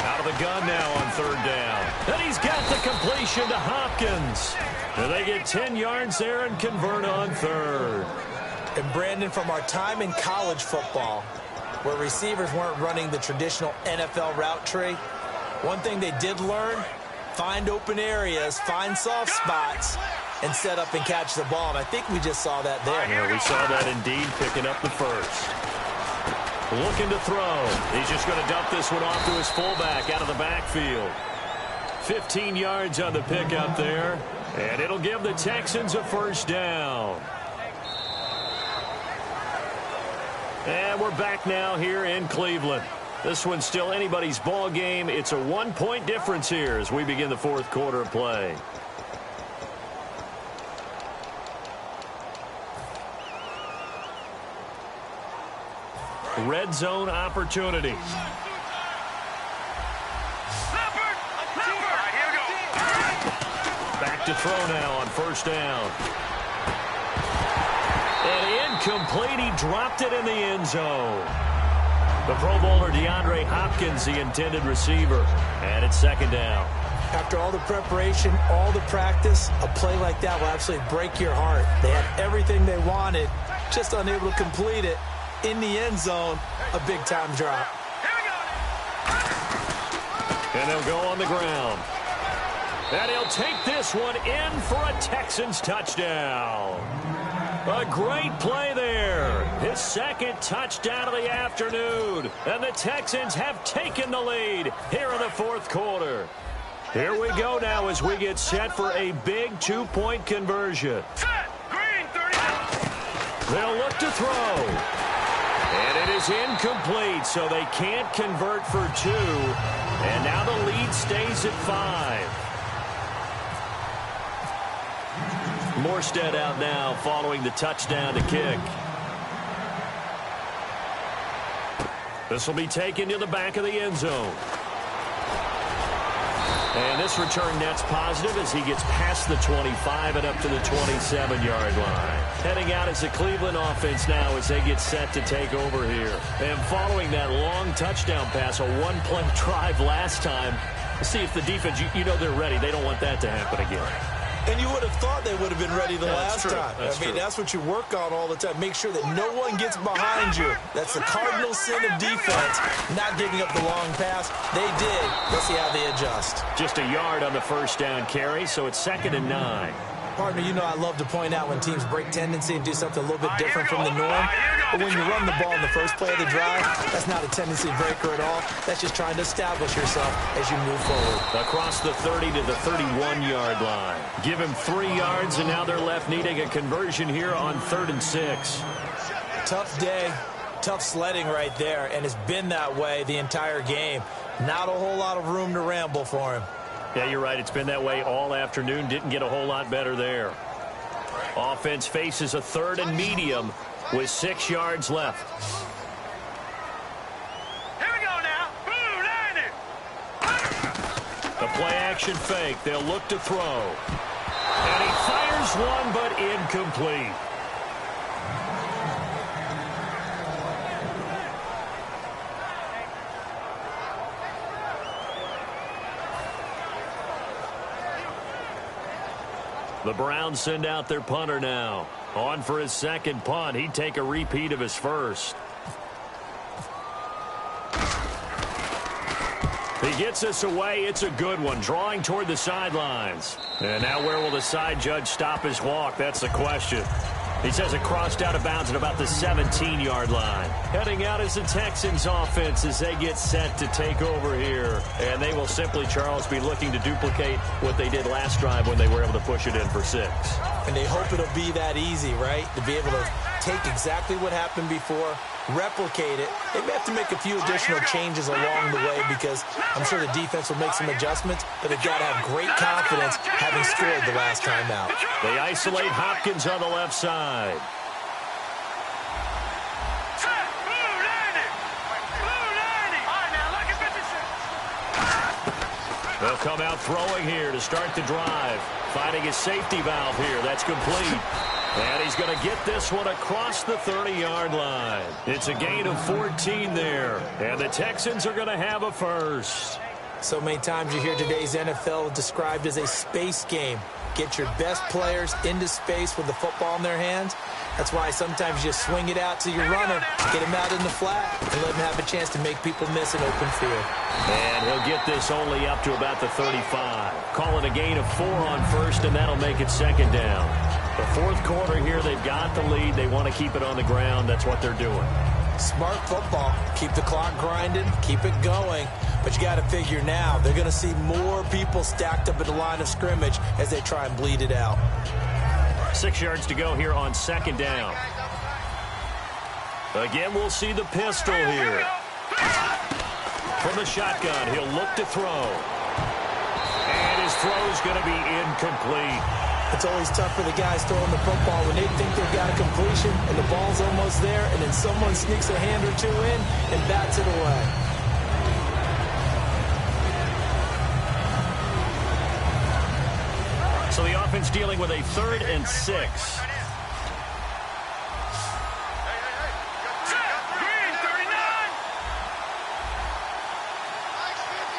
Out of the gun now on 3rd down. And he's got the completion to Hopkins. And they get 10 yards there and convert on 3rd. And Brandon, from our time in college football, where receivers weren't running the traditional NFL route tree, one thing they did learn, find open areas, find soft spots, and set up and catch the ball. And I think we just saw that there. Yeah, we saw that indeed, picking up the first. Looking to throw. He's just going to dump this one off to his fullback out of the backfield. 15 yards on the pickup there, and it'll give the Texans a first down. And we're back now here in Cleveland. This one's still anybody's ball game. It's a 1-point difference here as we begin the 4th quarter of play. Red zone opportunity. Back to throw now on first down. And incomplete. He dropped it in the end zone. The Pro Bowler DeAndre Hopkins, the intended receiver. And it's 2nd down. After all the preparation, all the practice, a play like that will absolutely break your heart. They had everything they wanted, just unable to complete it. In the end zone, a big-time drop. And they'll go on the ground. And he'll take this one in for a Texans touchdown. A great play there. His 2nd touchdown of the afternoon. And the Texans have taken the lead here in the 4th quarter. Here we go now as we get set for a big 2-point conversion. They'll look to throw. And it is incomplete, so they can't convert for 2. And now the lead stays at 5. Morstead out now following the touchdown to kick. This will be taken to the back of the end zone. And this return net's positive as he gets past the 25 and up to the 27-yard line. Heading out as the Cleveland offense now as they get set to take over here. And following that long touchdown pass, a 1-play drive last time, see if the defense, you know they're ready. They don't want that to happen again. And you would have thought they would have been ready the last time. I mean, that's what you work on all the time. Make sure that no one gets behind you. That's the cardinal sin of defense, not giving up the long pass. They did. Let's see how they adjust. Just a yard on the first down carry, so it's 2nd and 9. Partner, you know I love to point out when teams break tendency and do something a little bit different from the norm. But when you run the ball in the first play of the drive, that's not a tendency breaker at all. That's just trying to establish yourself as you move forward. Across the 30 to the 31-yard line. Give him 3 yards, and now they're left needing a conversion here on 3rd and 6. Tough day, tough sledding right there, and it's been that way the entire game. Not a whole lot of room to ramble for him. Yeah, you're right. It's been that way all afternoon. Didn't get a whole lot better there. Offense faces a 3rd and medium with 6 yards left. Here we go now. Blue line it. The play-action fake. They'll look to throw. And he fires one, but incomplete. The Browns send out their punter now. On for his second punt. He'd take a repeat of his first. He gets this away. It's a good one. Drawing toward the sidelines. And now where will the side judge stop his walk? That's the question. He says it crossed out of bounds at about the 17-yard line. Heading out is the Texans offense as they get set to take over here. And they will simply, Charles, be looking to duplicate what they did last drive when they were able to push it in for 6. And they hope it'll be that easy, right? To be able to take exactly what happened before, replicate it. They may have to make a few additional changes along the way because I'm sure the defense will make some adjustments, but they've got to have great confidence having scored the last time out. They isolate Hopkins on the left side. They'll come out throwing here to start the drive. Finding his safety valve here. That's complete. And he's going to get this one across the 30-yard line. It's a gain of 14 there. And the Texans are going to have a first. So many times you hear today's NFL described as a space game. Get your best players into space with the football in their hands. That's why sometimes you swing it out to your runner, get him out in the flat, and let him have a chance to make people miss an open field. And he'll get this only up to about the 35. Call it a gain of 4 on first, and that'll make it second down. The fourth quarter here, they've got the lead. They want to keep it on the ground. That's what they're doing. Smart football. Keep the clock grinding, keep it going. But you got to figure now, they're going to see more people stacked up at the line of scrimmage as they try and bleed it out. 6 yards to go here on second down. Again, we'll see the pistol here. From the shotgun, he'll look to throw. And his throw's going to be incomplete. It's always tough for the guys throwing the football when they think they've got a completion and the ball's almost there, and then someone sneaks a hand or two in and bats it away. So the offense dealing with a 3rd and 6. Green, 39.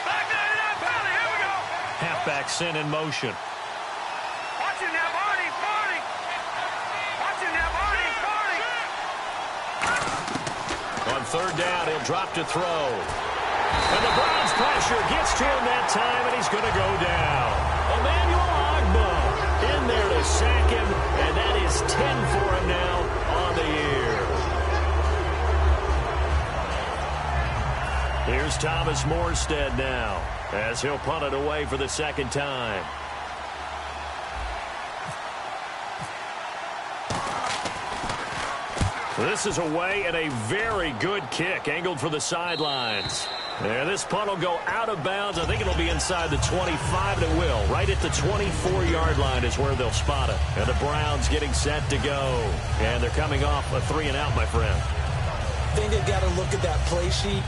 Back 99, penalty. Here we go. Halfback sent in motion. Watch it now, Barney. Barney. Watch it now, Barney. Barney. On 3rd down, he'll drop to throw. And the Browns pressure gets to him that time, and he's going to go down. Emmanuel in there to sack him, and that is 10 for him now on the year. Here's Thomas Morstead now as he'll punt it away for the second time. This is away and a very good kick angled for the sidelines. And this punt will go out of bounds. I think it'll be inside the 25, and it will. Right at the 24-yard line is where they'll spot it. And the Browns getting set to go. And they're coming off a 3-and-out, my friend. I think they've got to look at that play sheet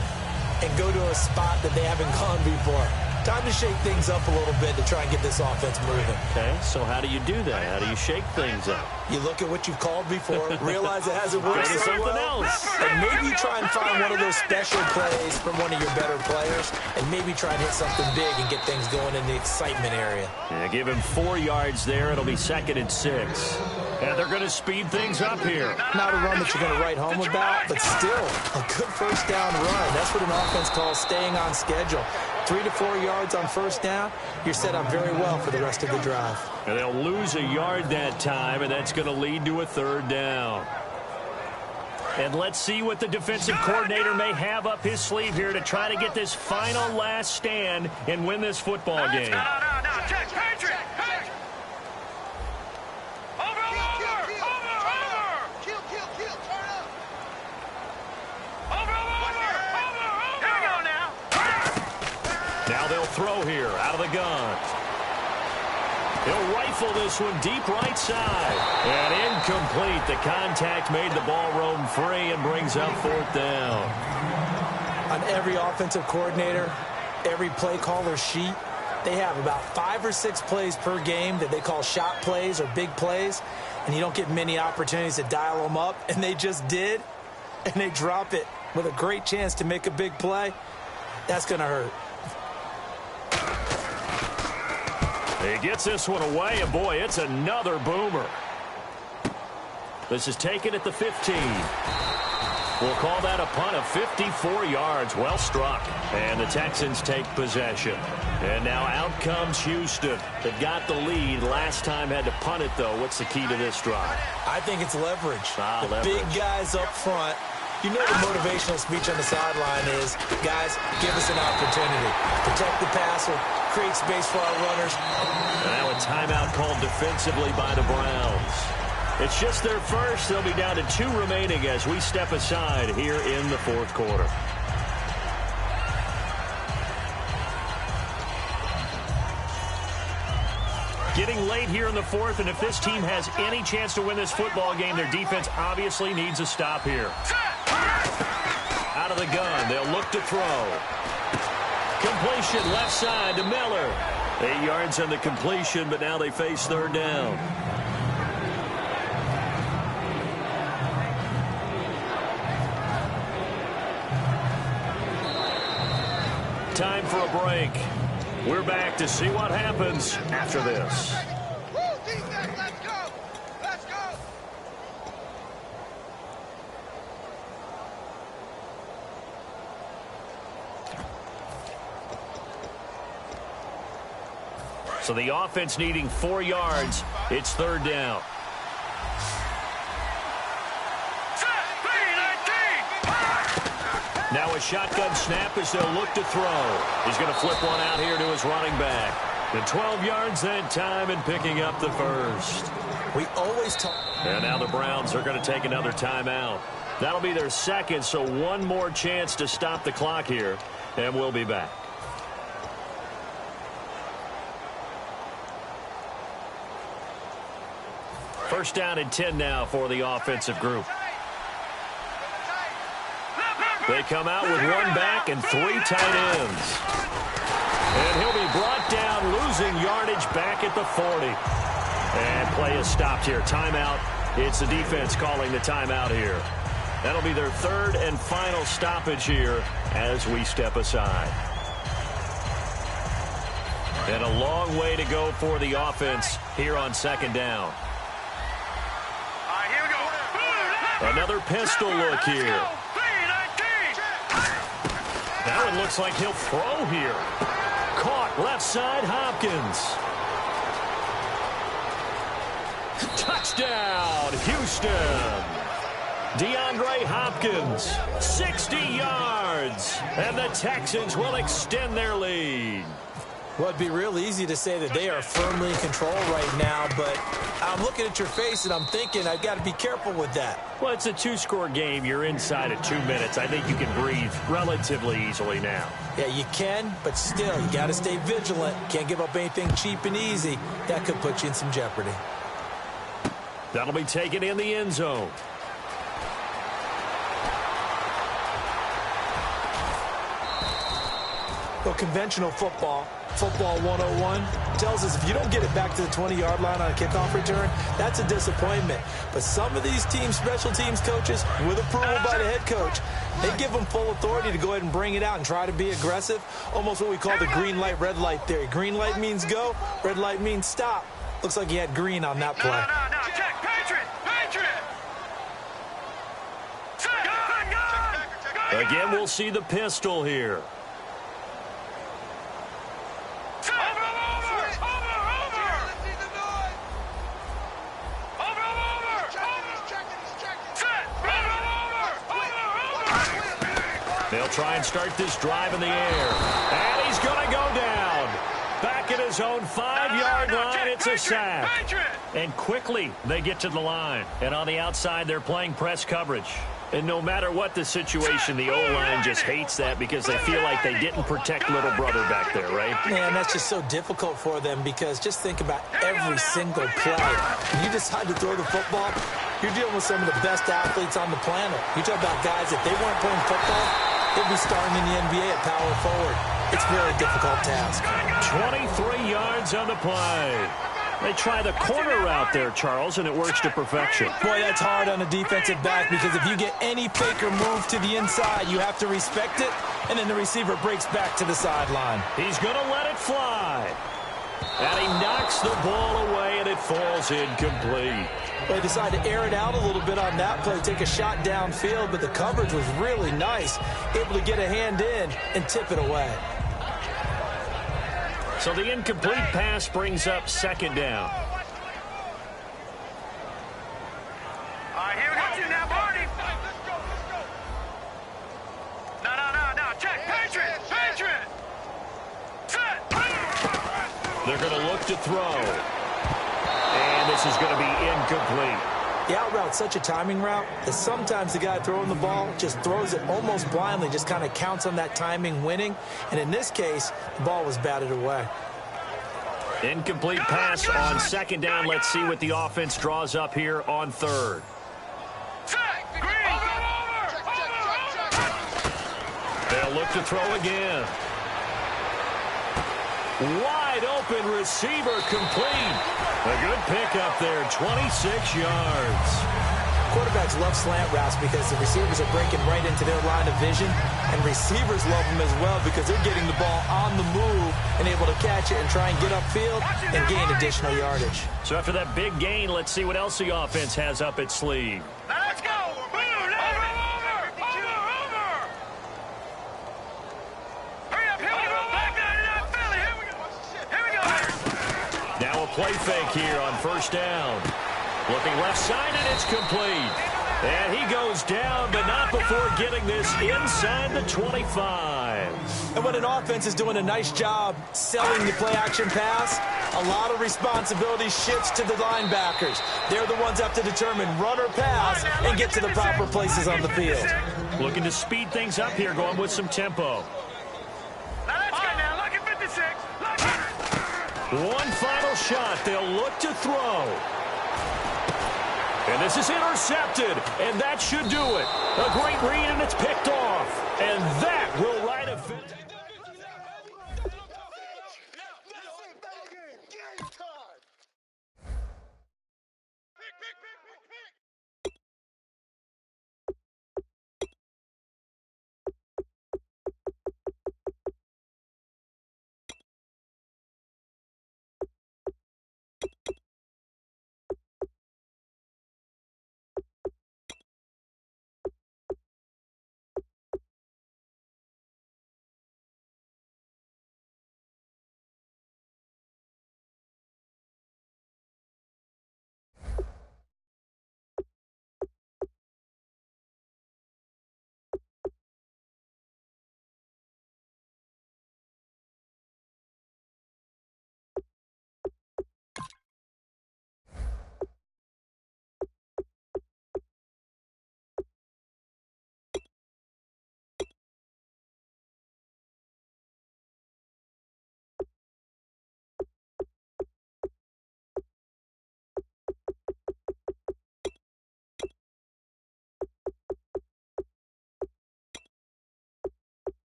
and go to a spot that they haven't gone before. Time to shake things up a little bit to try and get this offense moving. Okay, so how do you do that? How do you shake things up? You look at what you've called before, realize it hasn't worked so something well, else. and maybe try and find one of those special plays from one of your better players, and maybe try and hit something big and get things going in the excitement area. Yeah, give him 4 yards there. It'll be 2nd and 6. And they're going to speed things up here. Not a run that you're going to write home about, but still a good first down run. That's what an offense calls staying on schedule. 3 to 4 yards on first down, you're set up very well for the rest of the drive. And they'll lose a yard that time, and that's going to lead to a 3rd down. And let's see what the defensive coordinator may have up his sleeve here to try to get this final last stand and win this football game. No. Check, Patriot. Hey. Over. Kill, turn up. Over. Here we go now. Now they'll throw here out of the gun. He'll rifle this one deep right side. And incomplete. The contact made the ball roam free and brings up 4th down. On every offensive coordinator, every play caller sheet, They have about 5 or 6 plays per game that they call shot plays or big plays, and you don't get many opportunities to dial them up, and they just did, and they drop it with a great chance to make a big play. That's going to hurt. He gets this one away, and boy, it's another boomer. This is taken at the 15. We'll call that a punt of 54 yards. Well struck. And the Texans take possession. And now out comes Houston. They've got the lead. Last time had to punt it, though. What's the key to this drive? I think it's leverage. Leverage. Big guys up front. You know the motivational speech on the sideline is, guys, give us an opportunity. Protect the passer. Create space for our runners. And now a timeout called defensively by the Browns. It's just their first. They'll be down to 2 remaining as we step aside here in the fourth quarter. Getting late here in the fourth, and if this team has any chance to win this football game, their defense obviously needs a stop here. Out of the gun, they'll look to throw. Completion left side to Miller. 8 yards on the completion, but now they face third down. Time for a break. We're back to see what happens after this. Let's go! Let's go! So the offense needing 4 yards. It's third down. Now a shotgun snap as they'll look to throw. He's going to flip one out here to his running back. The 12 yards that time and picking up the first. We always talk. And now the Browns are going to take another timeout. That'll be their second, so one more chance to stop the clock here, and we'll be back. First down and 10 now for the offensive group. They come out with one back and 3 tight ends. And he'll be brought down, losing yardage back at the 40. And play is stopped here. Timeout. It's the defense calling the timeout here. That'll be their third and final stoppage here as we step aside. And a long way to go for the offense here on second down. Here we go. Another pistol look here. Now it looks like he'll throw here. Caught left side, Hopkins. Touchdown, Houston. DeAndre Hopkins, 60 yards. And the Texans will extend their lead. Well, it'd be real easy to say that they are firmly in control right now, but I'm looking at your face and I'm thinking I've got to be careful with that. Well, it's a 2-score game. You're inside of 2 minutes. I think you can breathe relatively easily now. Yeah, you can, but still, you got to stay vigilant. Can't give up anything cheap and easy. That could put you in some jeopardy. That'll be taken in the end zone. Well, conventional football 101, tells us if you don't get it back to the 20-yard line on a kickoff return, that's a disappointment. But some of these teams, special teams coaches, with approval by the head coach, they give them full authority to go ahead and bring it out and try to be aggressive, almost what we call the green light, red light theory. Green light means go, red light means stop. Looks like he had green on that play. No, check, Patriot! Again, we'll see the pistol here. They'll try and start this drive in the air. And he's going to go down. Back at his own 5-yard line, it's a sack. And quickly, they get to the line. And on the outside, they're playing press coverage. And no matter what the situation, the O-line just hates that because they feel like they didn't protect little brother back there, right? Man, that's just so difficult for them because just think about every single play. When you decide to throw the football, you're dealing with some of the best athletes on the planet. You talk about guys, if they weren't playing football, He'll be starting in the NBA at power forward. It's a very difficult task. 23 yards on the play. They try the corner route there, Charles, and it works to perfection. Boy, that's hard on a defensive back because if you get any fake or move to the inside, you have to respect it, and then the receiver breaks back to the sideline. He's going to let it fly. And he knocks the ball away, and it falls incomplete. They decided to air it out a little bit on that play, take a shot downfield, but the coverage was really nice, able to get a hand in and tip it away. So the incomplete pass brings up second down. All right, here we go. Now, Barney. No. Check. Patriot. Set. They're going to look to throw. And this is going to be incomplete. The out route's such a timing route that sometimes the guy throwing the ball just throws it almost blindly, just kind of counts on that timing winning. And in this case, the ball was batted away. Incomplete pass on second down. Let's see what the offense draws up here on third. They'll look to throw again. Wide open receiver complete. A good pickup there, 26 yards. Quarterbacks love slant routes because the receivers are breaking right into their line of vision, and receivers love them as well because they're getting the ball on the move and able to catch it and try and get upfield and gain additional yardage. So after that big gain, let's see what else the offense has up its sleeve. Now let's go. Over. Hurry up. Here we go. Back down to Philly. Here we go. Now a play fake here on first down. Looking left side, and it's complete. And he goes down, but not before getting this inside the 25. And when an offense is doing a nice job selling the play-action pass, a lot of responsibility shifts to the linebackers. They're the ones that have to determine run or pass and get to the proper places on the field. Looking to speed things up here, going with some tempo. Now let's go now. Look at 56. One final shot. They'll look to throw. And this is intercepted, and that should do it. A great read, and it's picked off. And that will right a finish.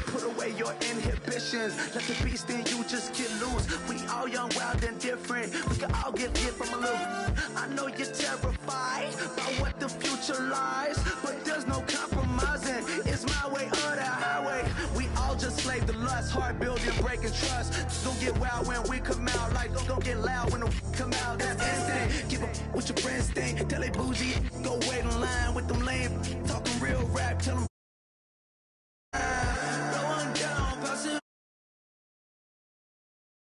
Put away your inhibitions. Let the beast in you just get loose. We all young, wild, and different. We can all get hit from a little. I know you're terrified by what the future lies, but there's no compromising. It's my way or the highway. We all just slave the lust, heart building, breaking trust. Don't get wild when we come out. Like don't get loud when the come out. That's instant. Give up what your friends think. Tell they bougie. Go wait in line with them lame. Talking real rap. Tell them